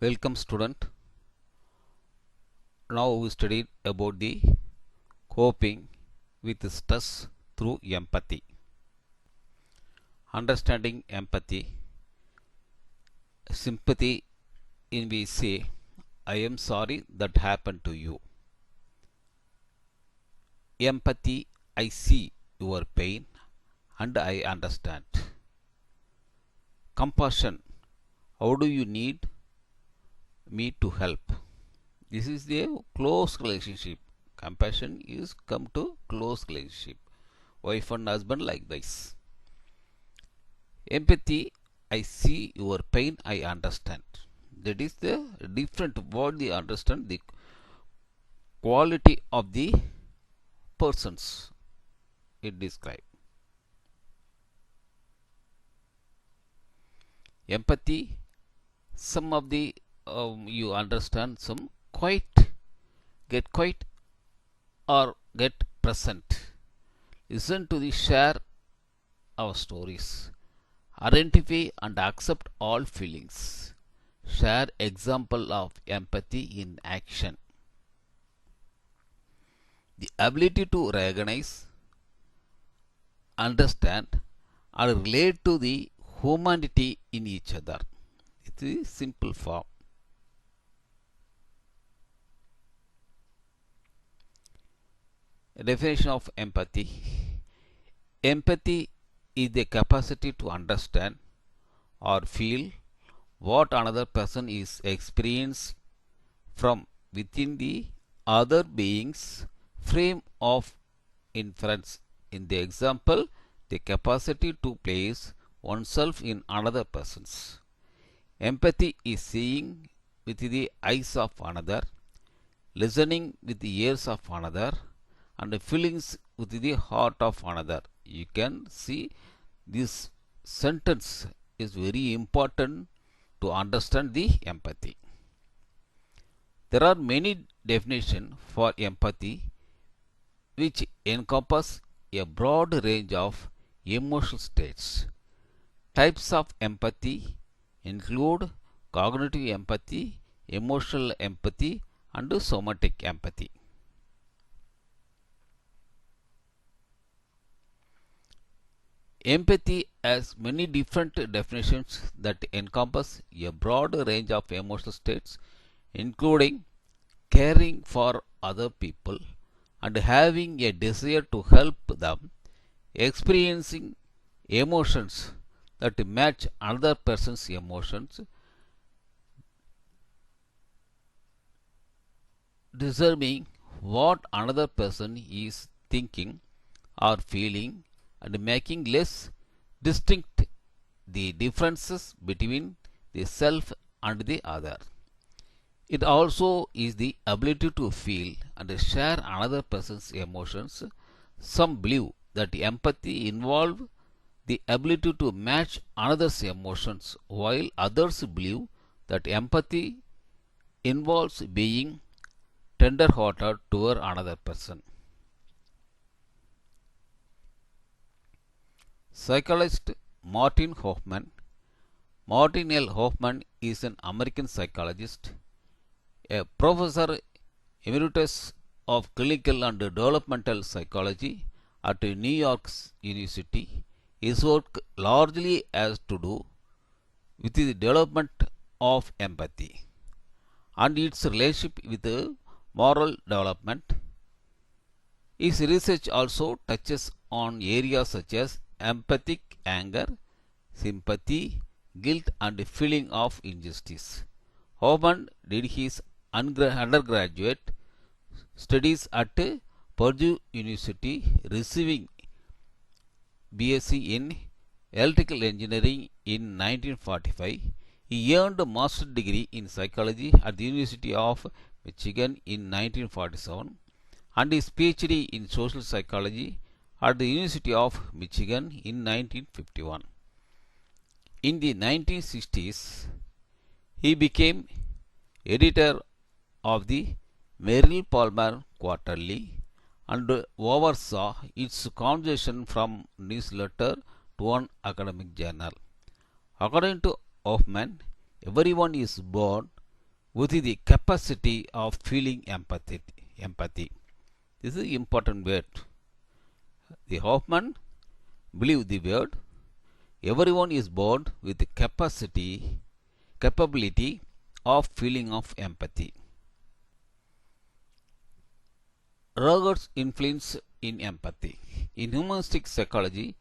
Welcome student. Now we studied about the coping with stress through empathy. Understanding empathy, sympathy in we say, I am sorry that happened to you. Empathy, I see your pain and I understand. Compassion, how do you need me to help? This is the close relationship. Compassion is come to close relationship. Wife and husband likewise. Empathy, I see your pain, I understand. That is the different what they understand the quality of the persons it describe. Empathy, some of the you understand some get quite or get present. Listen to the share our stories. Identify and accept all feelings. Share example of empathy in action. The ability to recognize, understand, and relate to the humanity in each other. It is simple form. Definition of empathy. Empathy is the capacity to understand or feel what another person is experiencing from within the other being's frame of inference. In the example, the capacity to place oneself in another person's. Empathy is seeing with the eyes of another, listening with the ears of another, and feelings with the heart of another. You can see this sentence is very important to understand the empathy. There are many definitions for empathy which encompass a broad range of emotional states. Types of empathy include cognitive empathy, emotional empathy, and somatic empathy. Empathy has many different definitions that encompass a broad range of emotional states, including caring for other people and having a desire to help them, experiencing emotions that match another person's emotions, discerning what another person is thinking or feeling, and making less distinct the differences between the self and the other. It also is the ability to feel and share another person's emotions. Some believe that empathy involves the ability to match another's emotions, while others believe that empathy involves being tender-hearted toward another person. Psychologist Martin Hoffman. Martin L. Hoffman is an American psychologist, a professor emeritus of clinical and developmental psychology at New York University. His work largely has to do with the development of empathy and its relationship with moral development. His research also touches on areas such as empathic anger, sympathy, guilt, and feeling of injustice. Hoffman did his undergraduate studies at Purdue University, receiving BSc in Electrical Engineering in 1945. He earned a master's degree in psychology at the University of Michigan in 1947 and his PhD in social psychology at the University of Michigan in 1951. In the 1960s, he became editor of the Merrill Palmer Quarterly and oversaw its conversion from newsletter to an academic journal. According to Hoffman, everyone is born with the capacity of feeling empathy. This is important word. The Hoffman believe the word. Everyone is born with the capability of feeling of empathy. Roger's influence in empathy. In humanistic psychology,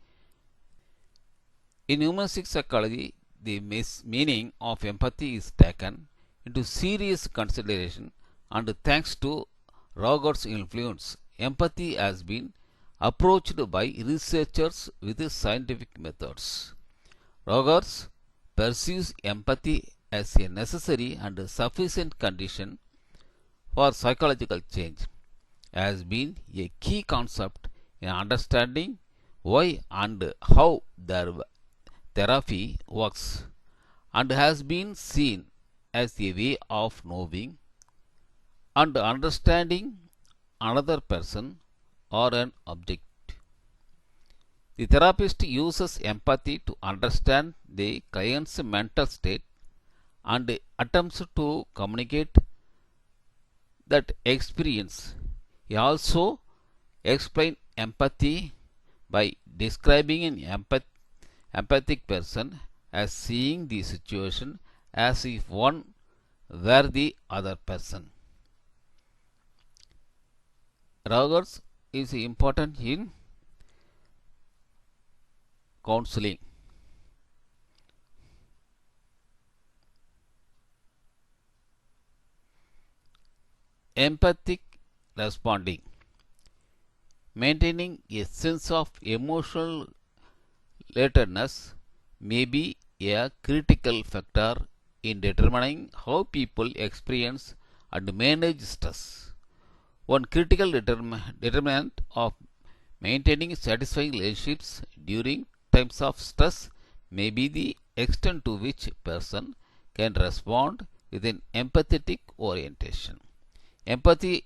the meaning of empathy is taken into serious consideration, and thanks to Roger's influence, empathy has been approached by researchers with scientific methods. Rogers perceives empathy as a necessary and sufficient condition for psychological change, has been a key concept in understanding why and how their therapy works, and has been seen as a way of knowing and understanding another person or an object. The therapist uses empathy to understand the client's mental state and attempts to communicate that experience. He also explains empathy by describing an empathic person as seeing the situation as if one were the other person. Rogers is important in counseling. Empathic responding. Maintaining a sense of emotional alertness may be a critical factor in determining how people experience and manage stress. One critical determinant of maintaining satisfying relationships during times of stress may be the extent to which a person can respond with an empathetic orientation. Empathy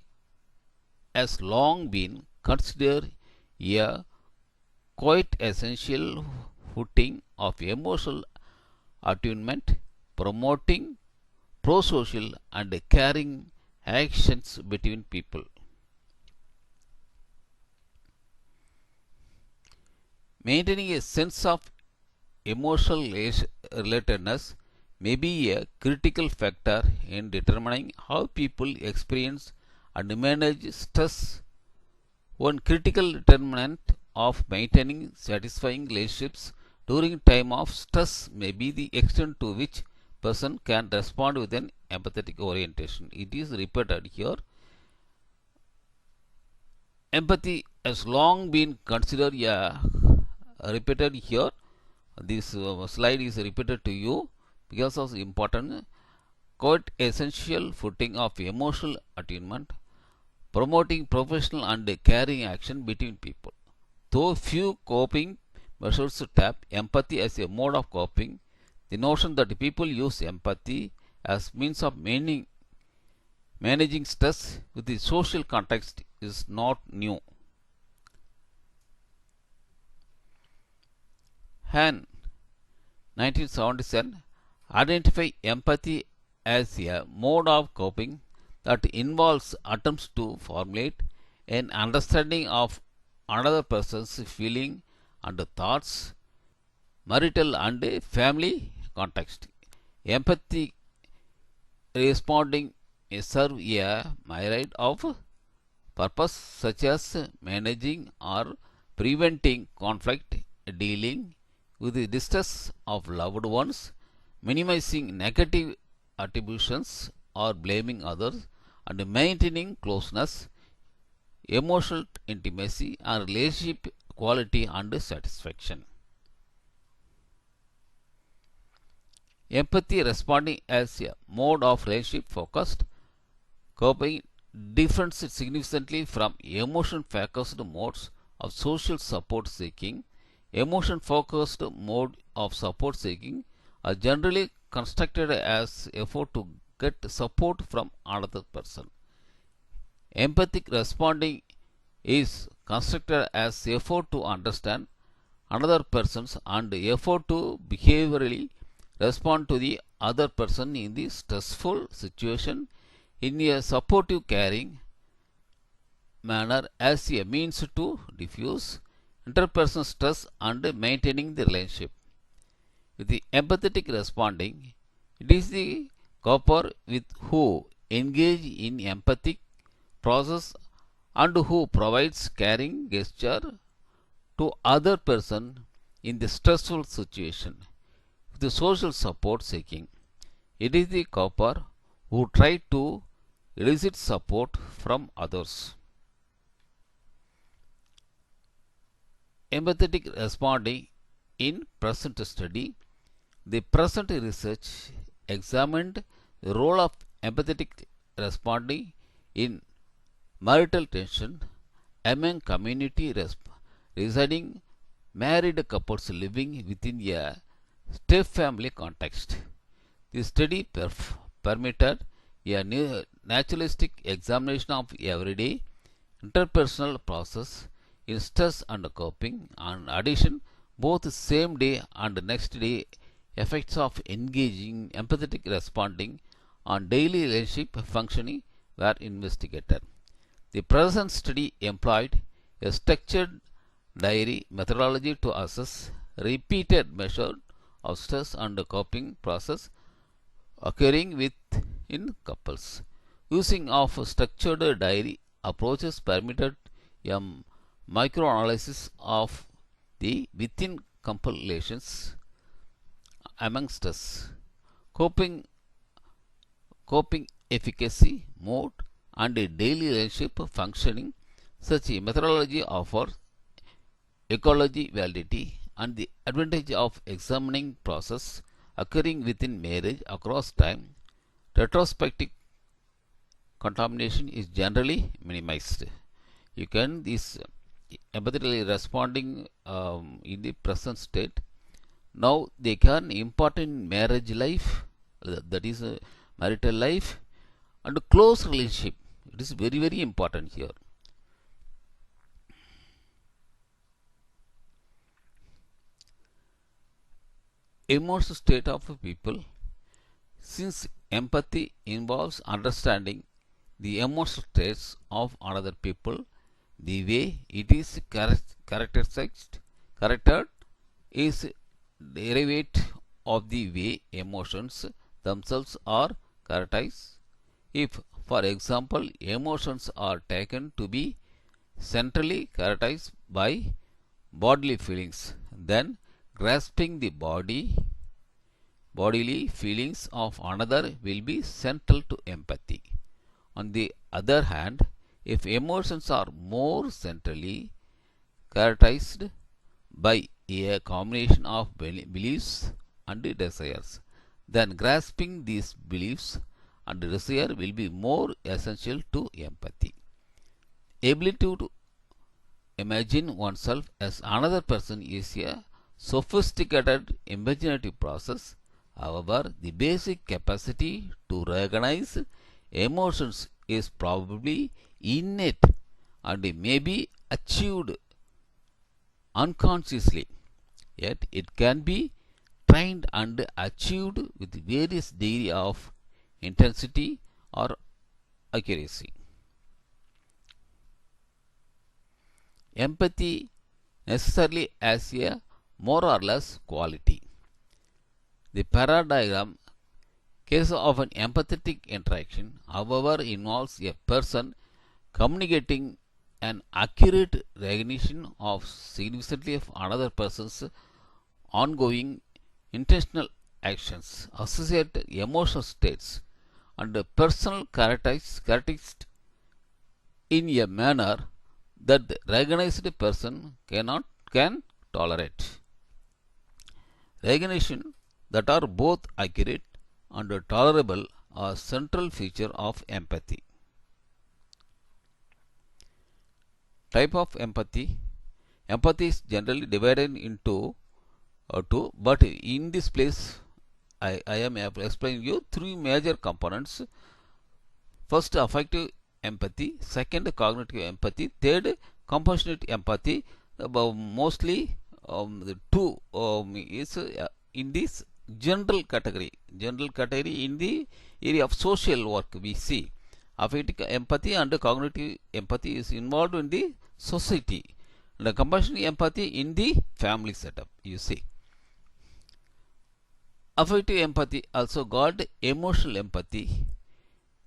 has long been considered a quite essential footing of emotional attunement, promoting pro-social and caring actions between people. Maintaining a sense of emotional relatedness may be a critical factor in determining how people experience and manage stress. One critical determinant of maintaining satisfying relationships during time of stress may be the extent to which person can respond with an empathetic orientation. It is repeated here. Empathy has long been considered repeated here. This slide is repeated to you because of the important, quite essential footing of emotional attunement, promoting professional and caring action between people. Though few coping measures tap empathy as a mode of coping, the notion that people use empathy as means of managing stress with the social context is not new. Han 1977 identified empathy as a mode of coping that involves attempts to formulate an understanding of another person's feeling and thoughts, marital and family context. Empathy responding serve a myriad of purpose such as managing or preventing conflict, dealing with the distress of loved ones, minimizing negative attributions or blaming others, and maintaining closeness, emotional intimacy, and relationship quality and satisfaction. Empathy responding as a mode of relationship focused coping differs significantly from emotion focused modes of social support seeking. Emotion focused mode of support seeking are generally constructed as effort to get support from another person. Empathic responding is constructed as effort to understand another person's and effort to behaviorally respond to the other person in the stressful situation in a supportive, caring manner as a means to diffuse interpersonal stress and maintaining the relationship. With the empathetic responding, it is the couple with who engage in empathic process and who provides caring gesture to other person in the stressful situation. With the social support seeking, it is the couple who try to elicit support from others. Empathetic responding in present study. The present research examined the role of empathetic responding in marital tension among community residing married couples living within a step family context. The study permitted a naturalistic examination of everyday interpersonal process in stress and coping, and addition both same day and next day effects of engaging empathetic responding on daily relationship functioning were investigated. The present study employed a structured diary methodology to assess repeated measures of stress and coping process occurring within couples. Using of structured diary approaches permitted a microanalysis of the within couple relations among stress, coping efficacy, mode, and daily relationship functioning. Such a methodology offers ecology validity and the advantage of examining process occurring within marriage across time. Retrospective contamination is generally minimized. You can this empathetically responding in the present state. Now they can important in marriage life, that is marital life, and close relationship. It is very very important here. Emotional state of people. Since empathy involves understanding the emotional states of another people, the way it is charactered is derived of the way emotions themselves are characterized. If, for example, emotions are taken to be centrally characterized by bodily feelings, then grasping the bodily feelings of another will be central to empathy. On the other hand, if emotions are more centrally characterized by a combination of beliefs and desires, then grasping these beliefs and desire will be more essential to empathy. Ability to imagine oneself as another person is a sophisticated imaginative process. However, the basic capacity to recognize emotions is probably innate and may be achieved unconsciously, yet it can be trained and achieved with various degree of intensity or accuracy. Empathy necessarily as a more or less quality. The paradigm case of an empathetic interaction, however, involves a person communicating an accurate recognition of significantly of another person's ongoing intentional actions, associated emotional states, and personal characteristics in a manner that the recognized person can tolerate. Recognition that are both accurate and tolerable are central feature of empathy. Type of empathy. Empathy is generally divided into two, but in this place I am explaining you three major components. First, affective empathy. Second, cognitive empathy. Third, compassionate empathy. Mostly the two is in this general category. general category. In the area of social work, we see affective empathy and cognitive empathy is involved in the society, and compassionate empathy in the family setup. You see, affective empathy also called emotional empathy,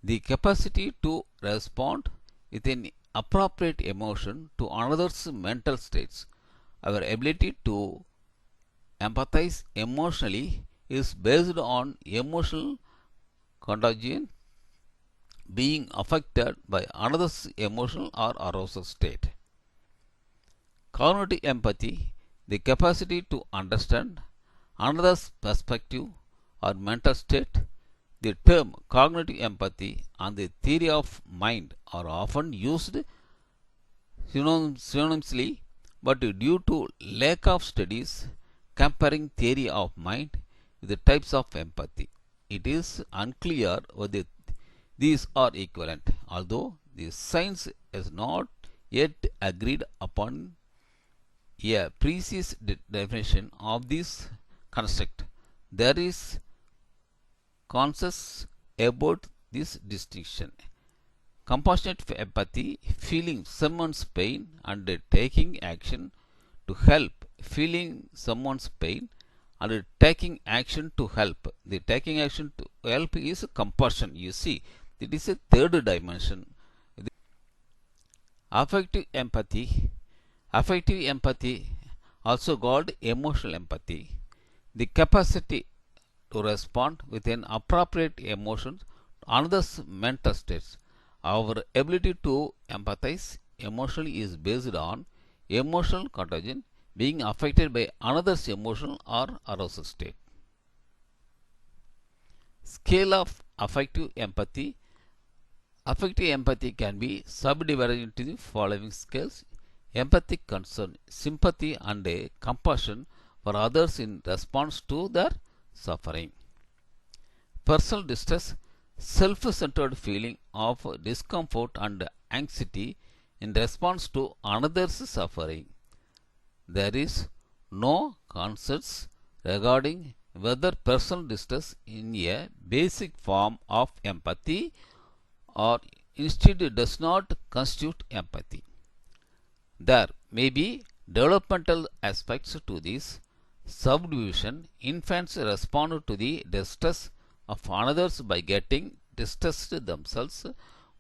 the capacity to respond with an appropriate emotion to another's mental states. Our ability to empathize emotionally is based on emotional contagion, being affected by another's emotional or arousal state. Cognitive empathy, the capacity to understand another's perspective or mental state. The term cognitive empathy and the theory of mind are often used synonymously, but due to lack of studies comparing theory of mind with the types of empathy, it is unclear whether these are equivalent. Although the science has not yet agreed upon a precise definition of this construct, there is consensus about this distinction. Compassionate empathy, feeling someone's pain and taking action to help, feeling someone's pain and taking action to help. The taking action to help is compassion. You see, it is a third dimension. Affective empathy, also called emotional empathy, the capacity to respond with an appropriate emotion to another's mental states. Our ability to empathize emotionally is based on emotional contagion, being affected by another's emotional or arousal state. Scale of affective empathy. Affective empathy can be subdivided into the following scales: empathic concern, sympathy and compassion for others in response to their suffering. Personal distress, self-centered feeling of discomfort and anxiety in response to another's suffering. There is no consensus regarding whether personal distress is a basic form of empathy or instead does not constitute empathy. There may be developmental aspects to this subdivision. Infants respond to the distress of others by getting distressed themselves.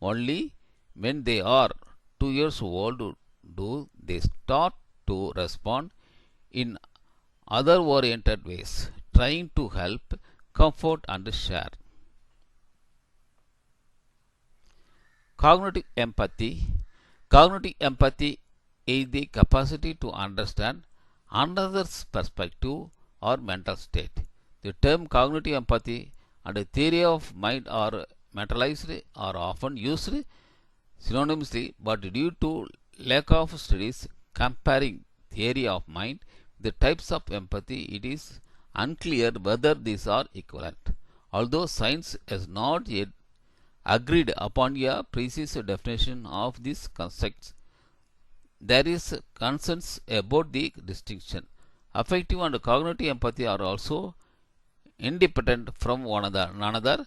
Only when they are 2 years old do they start to respond in other oriented ways, trying to help, comfort and share. Cognitive empathy. Cognitive empathy is the capacity to understand another's perspective or mental state. The term cognitive empathy and the theory of mind are mentalized are often used synonymously, but due to lack of studies comparing theory of mind with the types of empathy, it is unclear whether these are equivalent. Although science has not yet agreed upon a precise definition of these concepts, there is consensus about the distinction. Affective and cognitive empathy are also independent from one another.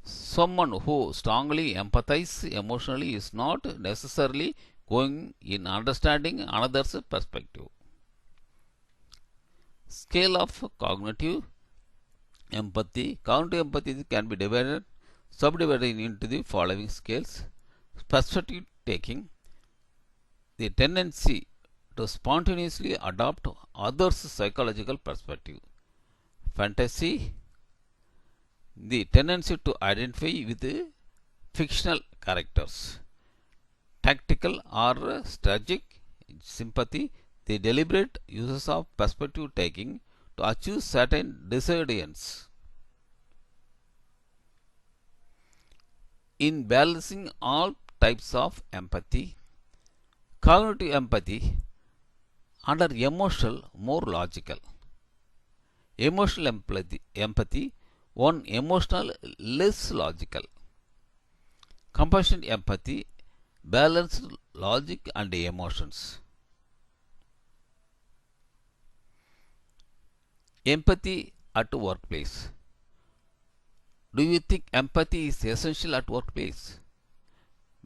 Someone who strongly empathizes emotionally is not necessarily going in understanding another's perspective. Scale of cognitive empathy. Cognitive empathy can be subdivided into the following scales: perspective taking, the tendency to spontaneously adopt others' psychological perspective; fantasy, the tendency to identify with fictional characters; tactical or strategic sympathy, the deliberate uses of perspective taking to achieve certain desired ends. In balancing all types of empathy, cognitive empathy under emotional more logical. Emotional empathy one emotional less logical. Compassionate empathy balanced logic and emotions. Empathy at workplace. Do you think empathy is essential at workplace?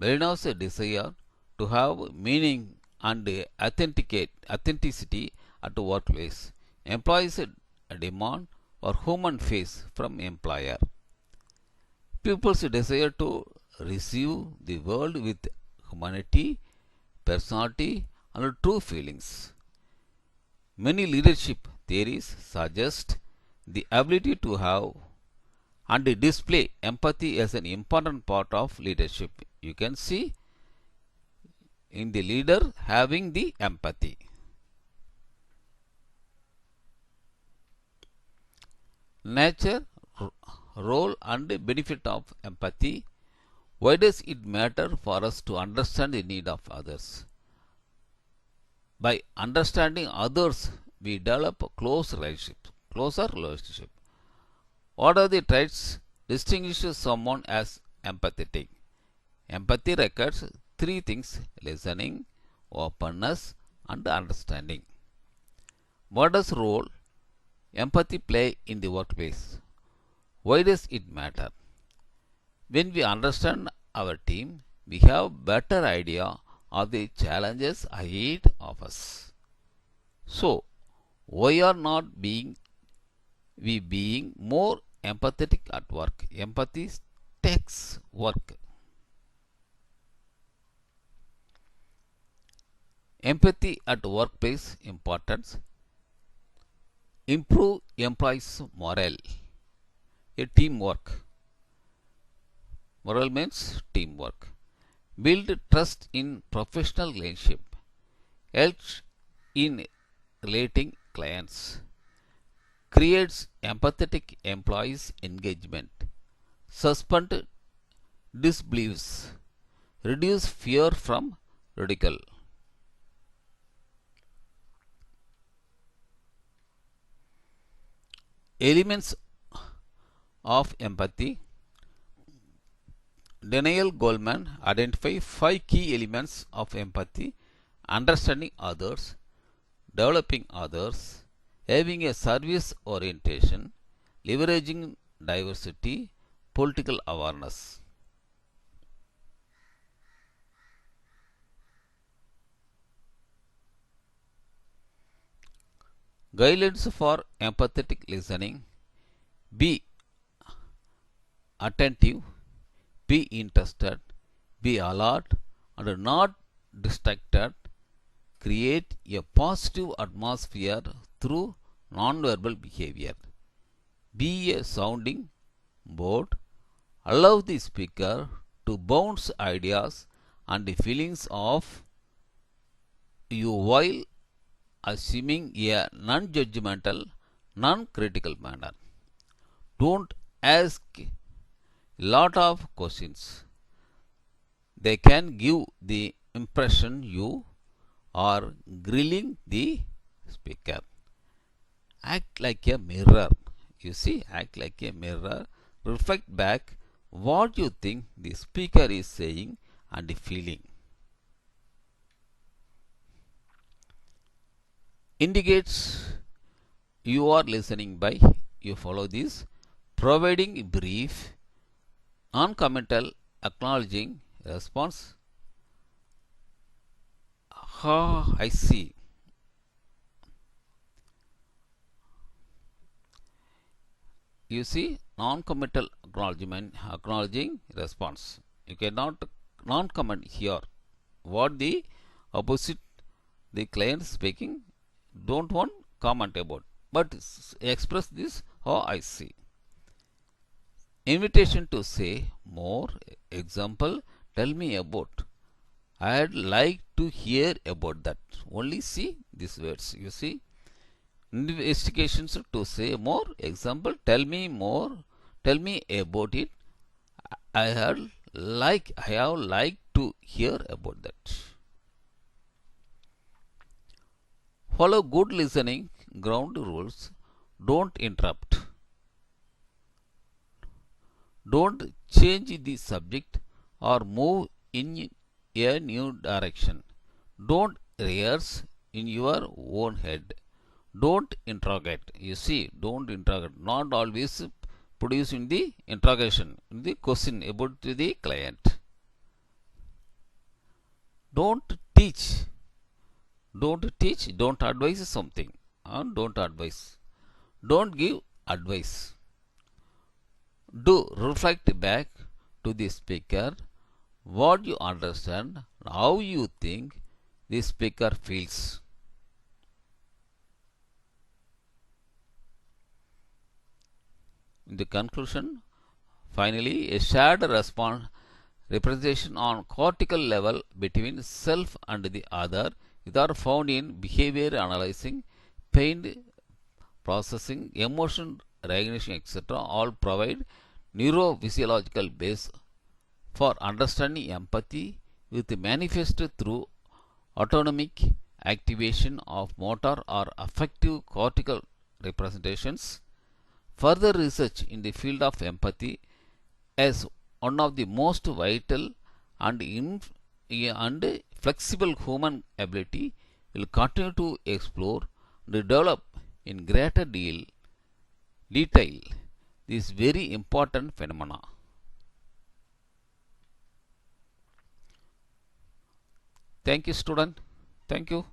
Millennials desire to have meaning and authenticity at the workplace. Employees demand for human face from employer. People's desire to receive the world with humanity, personality, and true feelings. Many leadership theories suggest the ability to have and display empathy as an important part of leadership. You can see in the leader having the empathy. Nature, role and benefit of empathy. Why does it matter for us to understand the need of others? By understanding others, we develop a closer relationship. What are the traits distinguish someone as empathetic? Empathy requires three things: listening, openness, and understanding. What does role empathy play in the workplace? Why does it matter? When we understand our team, we have better idea of the challenges ahead of us. So, why are not being more empathetic at work? Empathy takes work. Empathy at workplace importance. Improve employees' morale. A teamwork. Morale means teamwork. Build trust in professional relationship. Helps in relating clients. Creates empathetic employees engagement. Suspend disbeliefs. Reduce fear from ridicule. Elements of empathy. Daniel Goleman identified 5 key elements of empathy: understanding others, developing others, having a service orientation, leveraging diversity, political awareness. Guidelines for empathetic listening: be attentive, be interested, be alert, and not distracted. Create a positive atmosphere through nonverbal behavior. Be a sounding board. Allow the speaker to bounce ideas and feelings off you while assuming a non judgmental, non critical manner. Don't ask a lot of questions. They can give the impression you are grilling the speaker. Act like a mirror. You see, act like a mirror. Reflect back what you think the speaker is saying and feeling. Indicates you are listening by you follow this: providing brief, non-committal, acknowledging response. I see. You see, non-committal acknowledgement, acknowledging response. You cannot non-comment here. What the opposite the client speaking don't want comment about, but express this how I see. Invitation to say more. Example: tell me about. I'd like to hear about that. Only see these words. You see, investigations to say more. Example: tell me more. Tell me about it. I have like to hear about that. Follow good listening ground rules. Don't interrupt. Don't change the subject or move in a new direction. Don't rehearse in your own head. Don't interrogate. You see, don't interrogate. Not always produced in the interrogation, in the question about the client. Don't teach, don't advise something, don't advise. Don't give advice. Do reflect back to the speaker what you understand, how you think the speaker feels. In the conclusion, finally, a shared response representation on cortical level between self and the other are found in behavior analyzing, pain processing, emotion recognition, etc. All provide neurophysiological base for understanding empathy, with manifested through autonomic activation of motor or affective cortical representations. Further research in the field of empathy as one of the most vital and flexible human ability will continue to explore and develop in greater detail this very important phenomena. Thank you, student. Thank you.